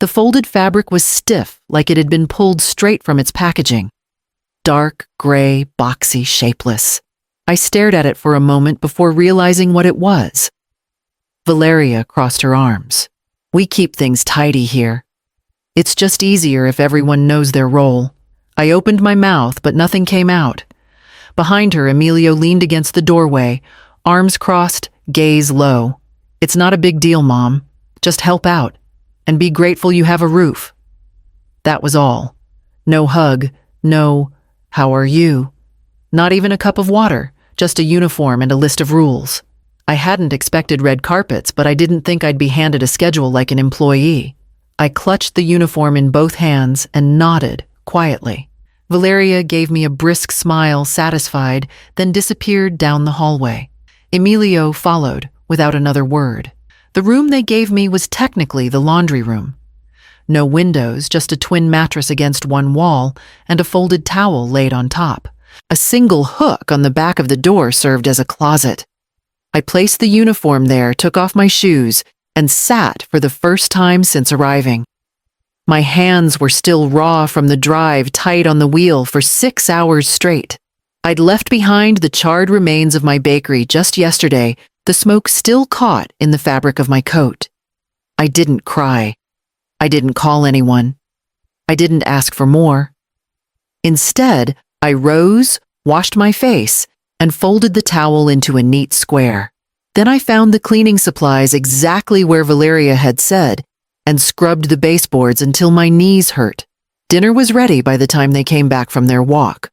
The folded fabric was stiff, like it had been pulled straight from its packaging. Dark, gray, boxy, shapeless. I stared at it for a moment before realizing what it was. Valeria crossed her arms. We keep things tidy here. It's just easier if everyone knows their role. I opened my mouth, but nothing came out. Behind her, Emilio leaned against the doorway, arms crossed, gaze low. It's not a big deal, Mom. Just help out, and be grateful you have a roof. That was all. No hug, no, how are you? Not even a cup of water, just a uniform and a list of rules. I hadn't expected red carpets, but I didn't think I'd be handed a schedule like an employee. I clutched the uniform in both hands and nodded, quietly. Valeria gave me a brisk smile, satisfied, then disappeared down the hallway. Emilio followed, without another word. The room they gave me was technically the laundry room. No windows, just a twin mattress against one wall and a folded towel laid on top. A single hook on the back of the door served as a closet. I placed the uniform there, took off my shoes, and sat for the first time since arriving. My hands were still raw from the drive tight on the wheel for 6 hours straight. I'd left behind the charred remains of my bakery just yesterday, the smoke still caught in the fabric of my coat. I didn't cry. I didn't call anyone. I didn't ask for more. Instead, I rose, washed my face, and folded the towel into a neat square. Then I found the cleaning supplies exactly where Valeria had said and scrubbed the baseboards until my knees hurt. Dinner was ready by the time they came back from their walk.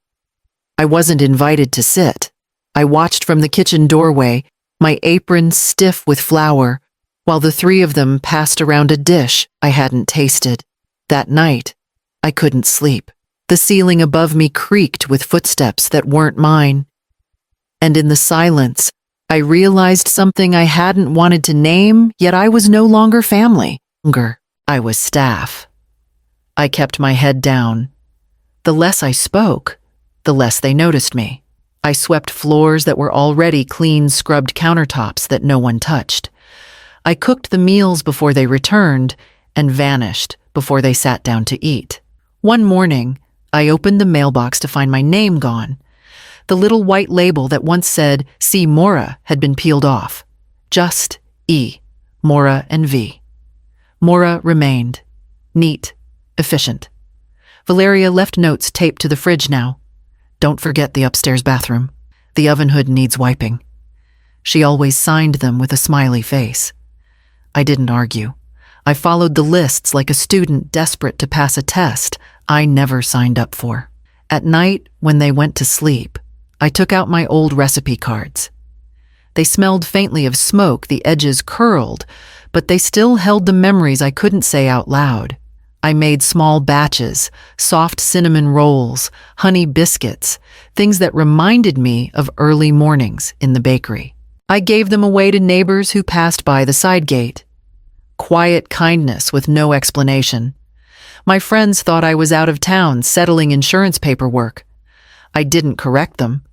I wasn't invited to sit. I watched from the kitchen doorway, my apron stiff with flour, while the three of them passed around a dish I hadn't tasted. That night, I couldn't sleep. The ceiling above me creaked with footsteps that weren't mine. And in the silence, I realized something I hadn't wanted to name, yet I was no longer family. I was staff. I kept my head down. The less I spoke, the less they noticed me. I swept floors that were already clean, scrubbed countertops that no one touched. I cooked the meals before they returned and vanished before they sat down to eat. One morning, I opened the mailbox to find my name gone. The little white label that once said C. Mora had been peeled off. Just E, Mora and V. Mora remained. Neat, efficient. Valeria left notes taped to the fridge now. Don't forget the upstairs bathroom. The oven hood needs wiping. She always signed them with a smiley face. I didn't argue. I followed the lists like a student desperate to pass a test I never signed up for. At night, when they went to sleep, I took out my old recipe cards. They smelled faintly of smoke, the edges curled, but they still held the memories I couldn't say out loud. I made small batches, soft cinnamon rolls, honey biscuits, things that reminded me of early mornings in the bakery. I gave them away to neighbors who passed by the side gate. Quiet kindness with no explanation. My friends thought I was out of town settling insurance paperwork. I didn't correct them.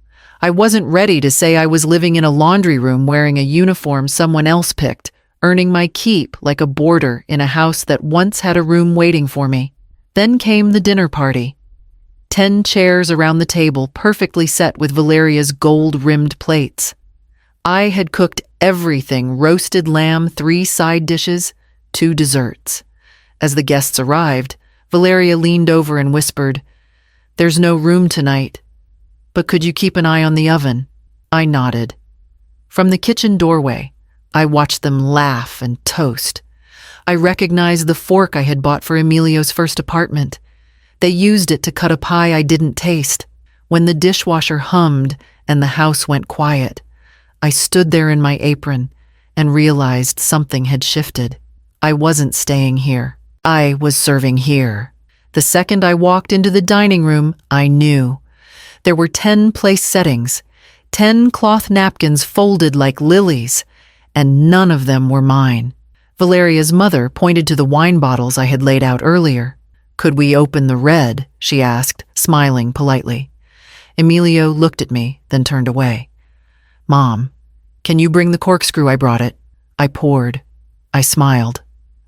I wasn't ready to say I was living in a laundry room wearing a uniform someone else picked, earning my keep like a boarder in a house that once had a room waiting for me. Then came the dinner party. 10 chairs around the table, perfectly set with Valeria's gold-rimmed plates. I had cooked everything: roasted lamb, 3 side dishes, 2 desserts. As the guests arrived, Valeria leaned over and whispered, "There's no room tonight. But could you keep an eye on the oven?" I nodded. From the kitchen doorway, I watched them laugh and toast. I recognized the fork I had bought for Emilio's first apartment. They used it to cut a pie I didn't taste. When the dishwasher hummed and the house went quiet, I stood there in my apron and realized something had shifted. I wasn't staying here. I was serving here. The second I walked into the dining room, I knew. There were 10 place settings, 10 cloth napkins folded like lilies, and none of them were mine. Valeria's mother pointed to the wine bottles I had laid out earlier. "Could we open the red?" she asked, smiling politely. Emilio looked at me, then turned away. "Mom, can you bring the corkscrew? I brought it." I poured. I smiled.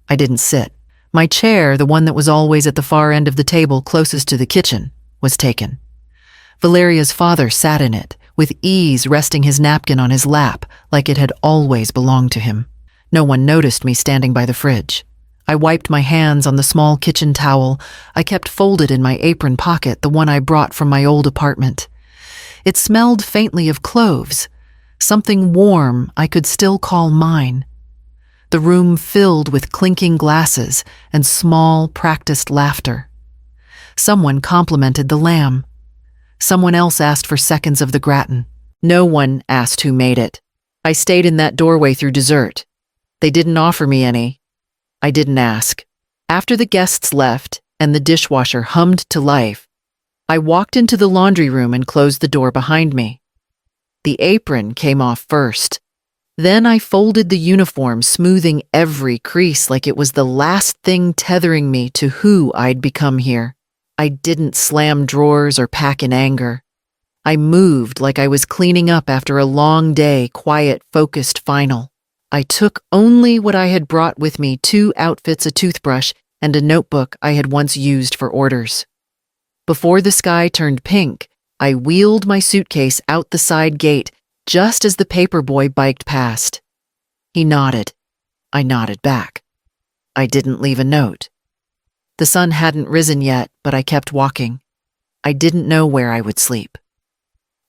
I didn't sit. My chair, the one that was always at the far end of the table closest to the kitchen, was taken. Valeria's father sat in it, with ease resting his napkin on his lap like it had always belonged to him. No one noticed me standing by the fridge. I wiped my hands on the small kitchen towel I kept folded in my apron pocket, the one I brought from my old apartment. It smelled faintly of cloves, something warm I could still call mine. The room filled with clinking glasses and small, practiced laughter. Someone complimented the lamb. Someone else asked for seconds of the gratin. No one asked who made it. I stayed in that doorway through dessert. They didn't offer me any. I didn't ask. After the guests left and the dishwasher hummed to life, I walked into the laundry room and closed the door behind me. The apron came off first. Then I folded the uniform, smoothing every crease like it was the last thing tethering me to who I'd become here. I didn't slam drawers or pack in anger. I moved like I was cleaning up after a long day, quiet, focused final. I took only what I had brought with me: 2 outfits, a toothbrush, and a notebook I had once used for orders. Before the sky turned pink, I wheeled my suitcase out the side gate just as the paper boy biked past. He nodded. I nodded back. I didn't leave a note. The sun hadn't risen yet, but I kept walking. I didn't know where I would sleep.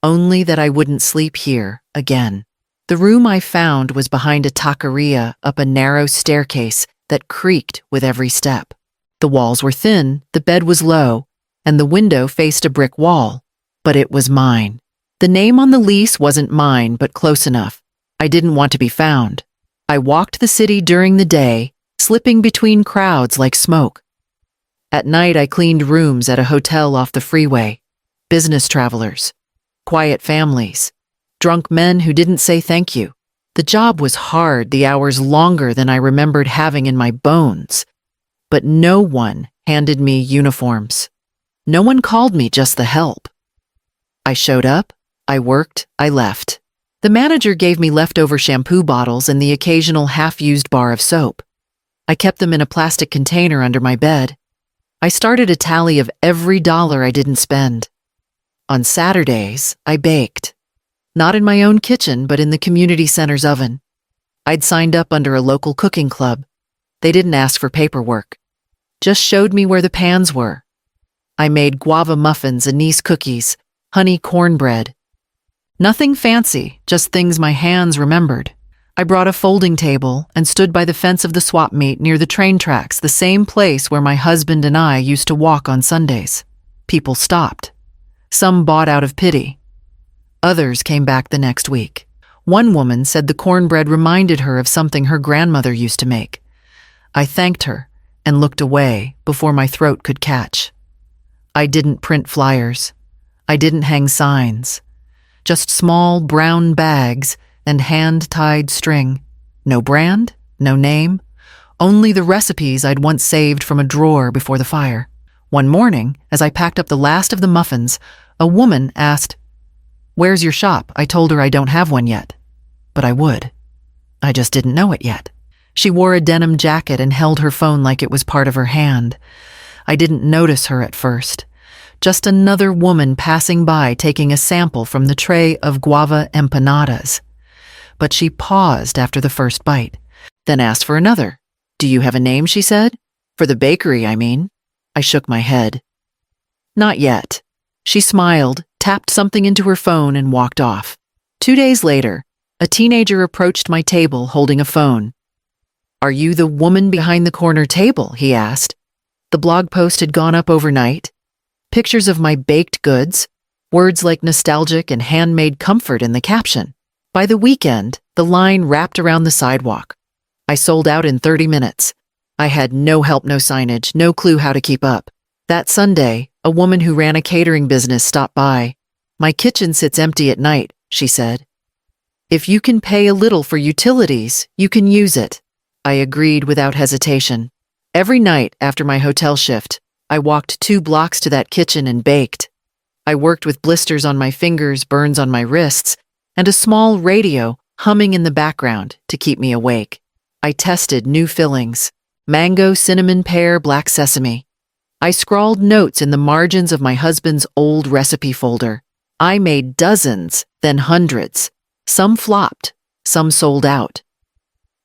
Only that I wouldn't sleep here again. The room I found was behind a taqueria up a narrow staircase that creaked with every step. The walls were thin, the bed was low, and the window faced a brick wall. But it was mine. The name on the lease wasn't mine, but close enough. I didn't want to be found. I walked the city during the day, slipping between crowds like smoke. At night, I cleaned rooms at a hotel off the freeway. Business travelers, quiet families, drunk men who didn't say thank you. The job was hard, the hours longer than I remembered having in my bones. But no one handed me uniforms. No one called me just the help. I showed up, I worked, I left. The manager gave me leftover shampoo bottles and the occasional half-used bar of soap. I kept them in a plastic container under my bed. I started a tally of every dollar I didn't spend. On Saturdays, I baked. Not in my own kitchen, but in the community center's oven. I'd signed up under a local cooking club. They didn't ask for paperwork. Just showed me where the pans were. I made guava muffins, anise cookies, honey cornbread. Nothing fancy, just things my hands remembered. I brought a folding table and stood by the fence of the swap meet near the train tracks, the same place where my husband and I used to walk on Sundays. People stopped. Some bought out of pity. Others came back the next week. One woman said the cornbread reminded her of something her grandmother used to make. I thanked her and looked away before my throat could catch. I didn't print flyers. I didn't hang signs. Just small brown bags and hand-tied string. No brand, no name, only the recipes I'd once saved from a drawer before the fire. One morning, as I packed up the last of the muffins, a woman asked, "Where's your shop?" I told her I don't have one yet. But I would. I just didn't know it yet. She wore a denim jacket and held her phone like it was part of her hand. I didn't notice her at first. Just another woman passing by taking a sample from the tray of guava empanadas. But she paused after the first bite, then asked for another. "Do you have a name?" she said. "For the bakery, I mean." I shook my head. "Not yet." She smiled, tapped something into her phone, and walked off. 2 days later, a teenager approached my table holding a phone. "Are you the woman behind the corner table?" he asked. The blog post had gone up overnight. Pictures of my baked goods, words like nostalgic and handmade comfort in the caption. By the weekend, the line wrapped around the sidewalk. I sold out in 30 minutes. I had no help, no signage, no clue how to keep up. That Sunday, a woman who ran a catering business stopped by. "My kitchen sits empty at night," she said. "If you can pay a little for utilities, you can use it." I agreed without hesitation. Every night after my hotel shift, I walked 2 blocks to that kitchen and baked. I worked with blisters on my fingers, burns on my wrists, and a small radio humming in the background to keep me awake. I tested new fillings, mango, cinnamon, pear, black sesame. I scrawled notes in the margins of my husband's old recipe folder. I made dozens, then hundreds. Some flopped, some sold out.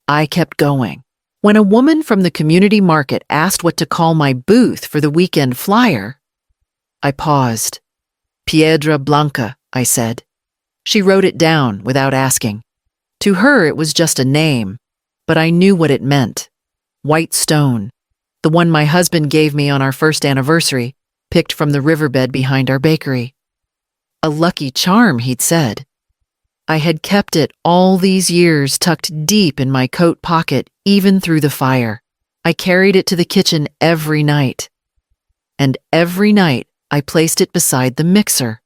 I kept going. When a woman from the community market asked what to call my booth for the weekend flyer, I paused. Piedra Blanca, I said. She wrote it down without asking. To her, it was just a name, but I knew what it meant. White stone, the one my husband gave me on our first anniversary, picked from the riverbed behind our bakery. A lucky charm, he'd said. I had kept it all these years tucked deep in my coat pocket, even through the fire. I carried it to the kitchen every night. And every night, I placed it beside the mixer.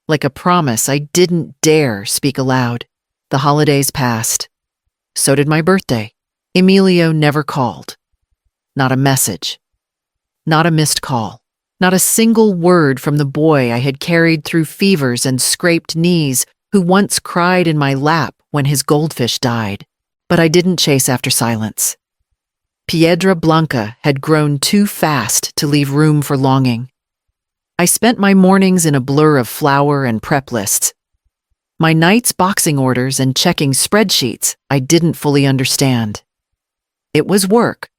Like a promise I didn't dare speak aloud. The holidays passed. So did my birthday. Emilio never called. Not a message. Not a missed call. Not a single word from the boy I had carried through fevers and scraped knees, who once cried in my lap when his goldfish died. But I didn't chase after silence. Piedra Blanca had grown too fast to leave room for longing. I spent my mornings in a blur of flour and prep lists. My nights boxing orders and checking spreadsheets I didn't fully understand. It was work,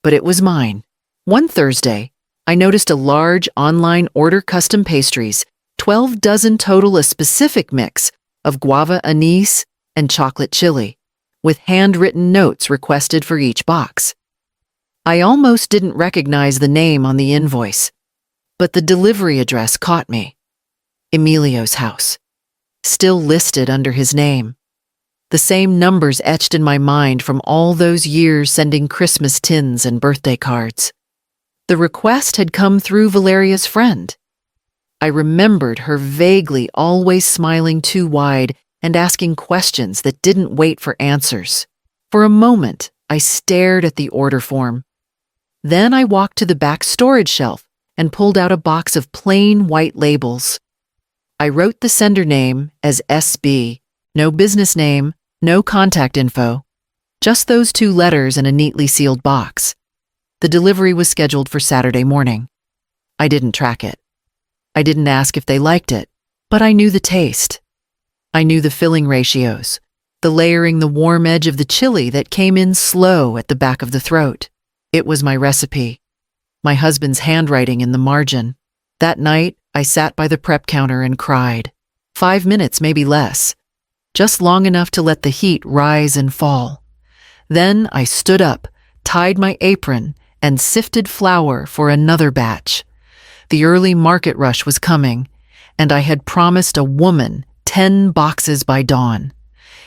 but it was mine. One Thursday, I noticed a large online order custom pastries, 12 dozen total, a specific mix of guava anise and chocolate chili, with handwritten notes requested for each box. I almost didn't recognize the name on the invoice, but the delivery address caught me. Emilio's house, still listed under his name. The same numbers etched in my mind from all those years sending Christmas tins and birthday cards. The request had come through Valeria's friend. I remembered her vaguely always smiling too wide and asking questions that didn't wait for answers. For a moment, I stared at the order form. Then I walked to the back storage shelf and pulled out a box of plain white labels. I wrote the sender name as SB, no business name, no contact info, just those two letters in a neatly sealed box. The delivery was scheduled for Saturday morning. I didn't track it. I didn't ask if they liked it, but I knew the taste. I knew the filling ratios, the layering the warm edge of the chili that came in slow at the back of the throat. It was my recipe, my husband's handwriting in the margin. That night, I sat by the prep counter and cried. 5 minutes, maybe less. Just long enough to let the heat rise and fall. Then I stood up, tied my apron, and sifted flour for another batch. The early market rush was coming, and I had promised a woman 10 boxes by dawn.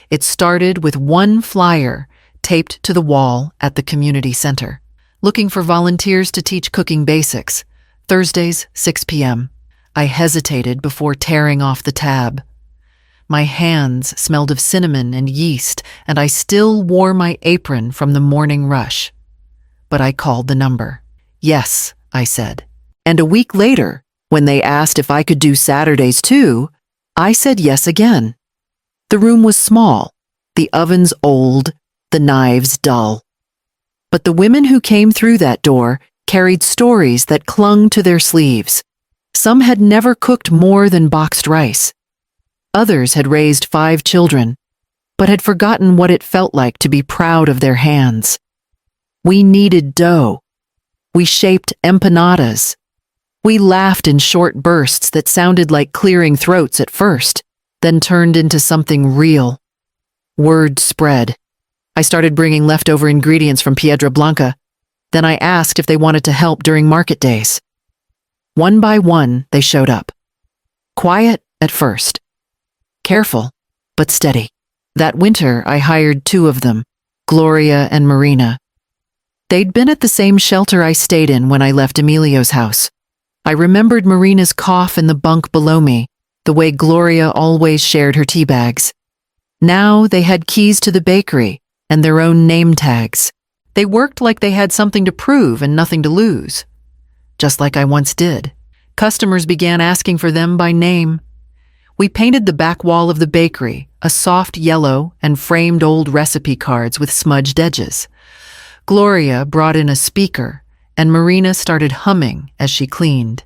It started with one flyer taped to the wall at the community center, looking for volunteers to teach cooking basics, Thursdays, 6 p.m. I hesitated before tearing off the tab. My hands smelled of cinnamon and yeast, and I still wore my apron from the morning rush. But I called the number. Yes, I said. And a week later, when they asked if I could do Saturdays too, I said yes again. The room was small, the ovens old, the knives dull. But the women who came through that door carried stories that clung to their sleeves. Some had never cooked more than boxed rice. Others had raised 5 children, but had forgotten what it felt like to be proud of their hands. We kneaded dough. We shaped empanadas. We laughed in short bursts that sounded like clearing throats at first, then turned into something real. Word spread. I started bringing leftover ingredients from Piedra Blanca. Then I asked if they wanted to help during market days. One by one, they showed up. Quiet at first. Careful, but steady. That winter, I hired 2 of them, Gloria and Marina. They'd been at the same shelter I stayed in when I left Emilio's house. I remembered Marina's cough in the bunk below me, the way Gloria always shared her tea bags. Now they had keys to the bakery and their own name tags. They worked like they had something to prove and nothing to lose. Just like I once did. Customers began asking for them by name. We painted the back wall of the bakery, a soft yellow, and framed old recipe cards with smudged edges. Gloria brought in a speaker, and Marina started humming as she cleaned.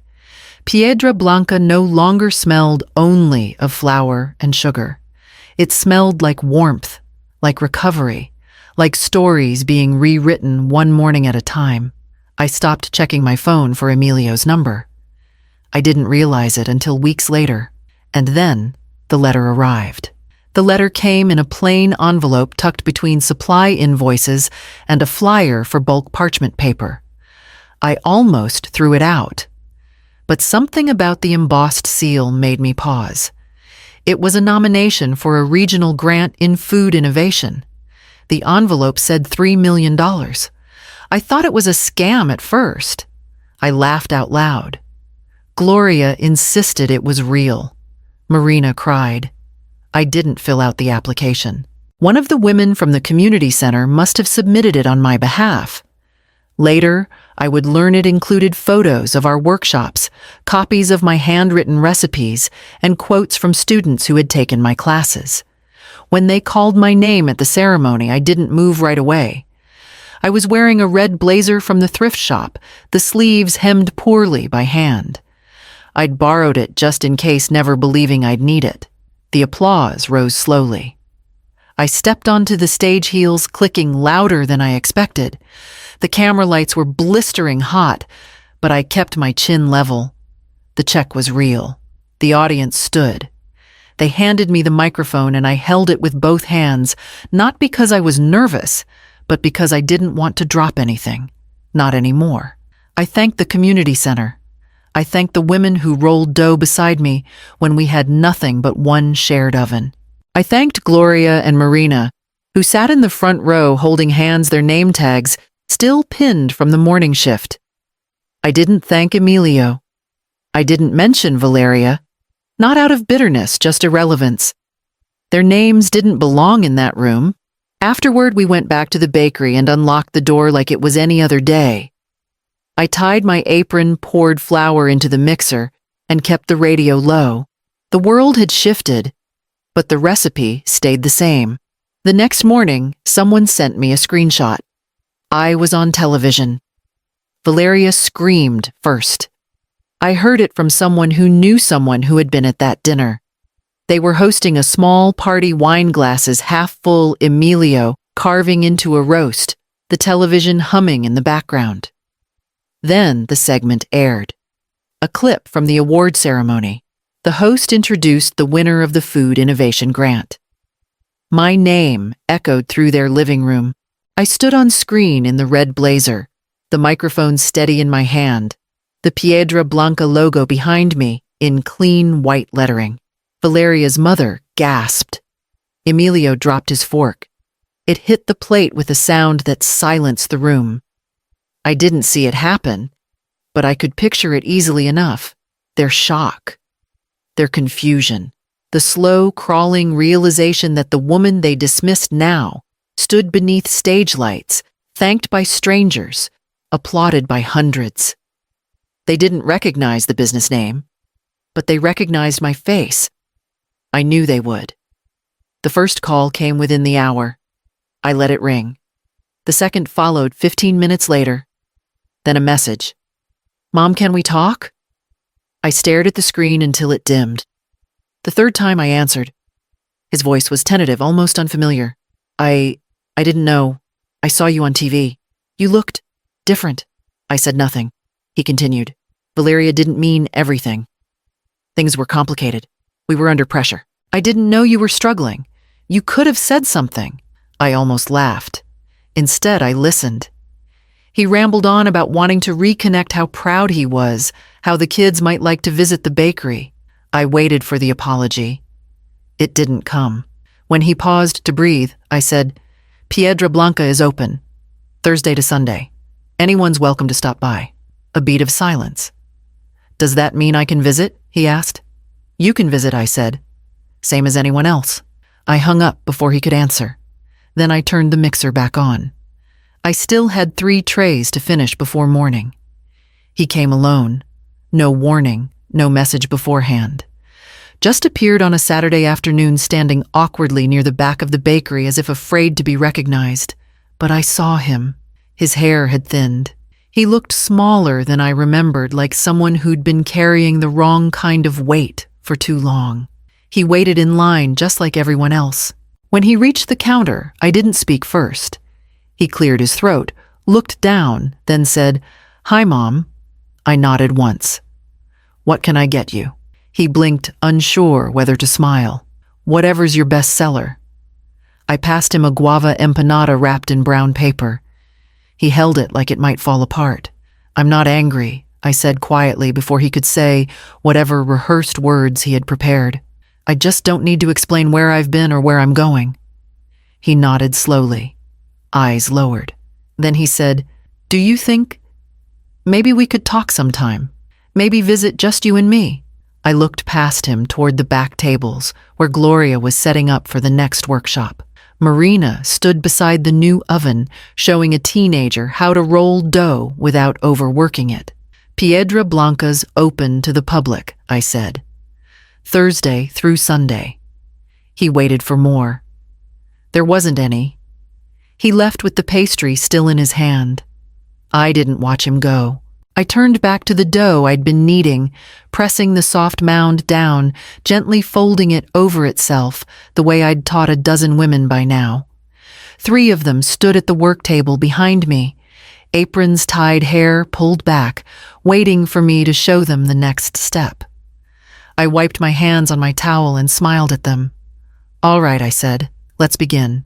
Piedra Blanca no longer smelled only of flour and sugar. It smelled like warmth, like recovery, like stories being rewritten one morning at a time. I stopped checking my phone for Emilio's number. I didn't realize it until weeks later, and then the letter arrived. The letter came in a plain envelope tucked between supply invoices and a flyer for bulk parchment paper. I almost threw it out, but something about the embossed seal made me pause. It was a nomination for a regional grant in food innovation. The envelope said $3 million. I thought it was a scam at first. I laughed out loud. Gloria insisted it was real. Marina cried. I didn't fill out the application. One of the women from the community center must have submitted it on my behalf. Later, I would learn it included photos of our workshops, copies of my handwritten recipes, and quotes from students who had taken my classes. When they called my name at the ceremony, I didn't move right away. I was wearing a red blazer from the thrift shop, the sleeves hemmed poorly by hand. I'd borrowed it just in case, never believing I'd need it. The applause rose slowly. I stepped onto the stage heels, clicking louder than I expected. The camera lights were blistering hot, but I kept my chin level. The check was real. The audience stood. They handed me the microphone and I held it with both hands, not because I was nervous, but because I didn't want to drop anything. Not anymore. I thanked the community center. I thanked the women who rolled dough beside me when we had nothing but one shared oven. I thanked Gloria and Marina, who sat in the front row holding hands, their name tags still pinned from the morning shift. I didn't thank Emilio. I didn't mention Valeria, not out of bitterness, just irrelevance. Their names didn't belong in that room. Afterward, we went back to the bakery and unlocked the door like it was any other day. I tied my apron, poured flour into the mixer, and kept the radio low. The world had shifted, but the recipe stayed the same. The next morning, someone sent me a screenshot. I was on television. Valeria screamed first. I heard it from someone who knew someone who had been at that dinner. They were hosting a small party, wine glasses half full, Emilio carving into a roast, the television humming in the background. Then the segment aired. A clip from the award ceremony. The host introduced the winner of the Food Innovation Grant. My name echoed through their living room. I stood on screen in the red blazer, the microphone steady in my hand, the Piedra Blanca logo behind me in clean white lettering. Valeria's mother gasped. Emilio dropped his fork. It hit the plate with a sound that silenced the room. I didn't see it happen, but I could picture it easily enough. Their shock, their confusion, the slow crawling realization that the woman they dismissed now stood beneath stage lights, thanked by strangers, applauded by hundreds. They didn't recognize the business name, but they recognized my face. I knew they would. The first call came within the hour. I let it ring. The second followed 15 minutes later. Then a message. "Mom, can we talk?" I stared at the screen until it dimmed. The third time I answered. His voice was tentative, almost unfamiliar. I didn't know. I saw you on TV. You looked different." I said nothing. He continued. "Valeria didn't mean everything. Things were complicated. We were under pressure. I didn't know you were struggling. You could have said something." I almost laughed. Instead, I listened. He rambled on about wanting to reconnect, how proud he was, how the kids might like to visit the bakery. I waited for the apology. It didn't come. When he paused to breathe, I said, "Piedra Blanca is open, Thursday to Sunday. Anyone's welcome to stop by." A beat of silence. "Does that mean I can visit?" he asked. "You can visit," I said. "Same as anyone else." I hung up before he could answer. Then I turned the mixer back on. I still had 3 trays to finish before morning. He came alone. No warning, no message beforehand. Just appeared on a Saturday afternoon, standing awkwardly near the back of the bakery as if afraid to be recognized. But I saw him. His hair had thinned. He looked smaller than I remembered, like someone who'd been carrying the wrong kind of weight for too long. He waited in line just like everyone else. When he reached the counter, I didn't speak first. He cleared his throat, looked down, then said, "Hi, Mom." I nodded once. "What can I get you?" He blinked, unsure whether to smile. "Whatever's your best seller." I passed him a guava empanada wrapped in brown paper. He held it like it might fall apart. "I'm not angry," I said quietly before he could say whatever rehearsed words he had prepared. "I just don't need to explain where I've been or where I'm going." He nodded slowly, eyes lowered. Then he said, "Do you think maybe we could talk sometime? Maybe visit just you and me?" I looked past him toward the back tables, where Gloria was setting up for the next workshop. Marina stood beside the new oven, showing a teenager how to roll dough without overworking it. "Piedra Blanca's open to the public," I said. "Thursday through Sunday." He waited for more. There wasn't any. He left with the pastry still in his hand. I didn't watch him go. I turned back to the dough I'd been kneading, pressing the soft mound down, gently folding it over itself, the way I'd taught a dozen women by now. 3 of them stood at the work table behind me, aprons tied, hair pulled back, waiting for me to show them the next step. I wiped my hands on my towel and smiled at them. "All right," I said. "Let's begin."